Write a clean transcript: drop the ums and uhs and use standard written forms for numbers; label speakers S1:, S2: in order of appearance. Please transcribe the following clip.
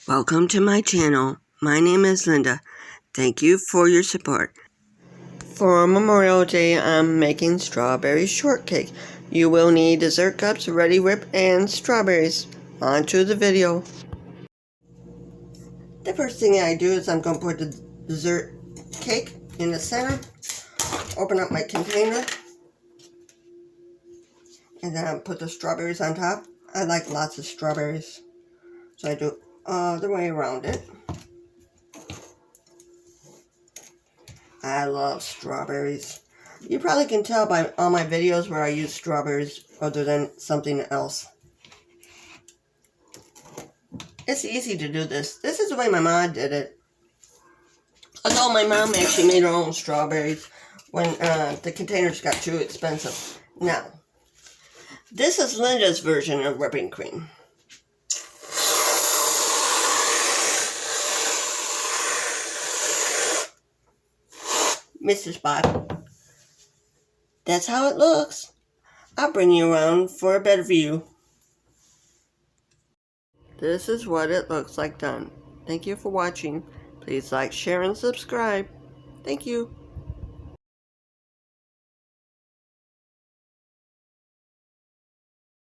S1: Welcome to my channel. My name is Linda. Thank you for your support. For Memorial Day, I'm making strawberry shortcake. You will need dessert cups, Reddi whip, and strawberries. On to the video. The first thing I do is I'm going to put the dessert cake in the center. Open up my container. And then I'll put the strawberries on top. I like lots of strawberries, so I do all the way around it. I love strawberries. You probably can tell by all my videos where I use strawberries other than something else. It's easy to do this. This is the way my mom did it. Although my mom actually made her own strawberries when the containers got too expensive. Now, this is Linda's version of whipping cream. Mr. Spot. That's how it looks. I'll bring you around for a better view. This is what it looks like done. Thank you for watching. Please like, share, and subscribe. Thank you.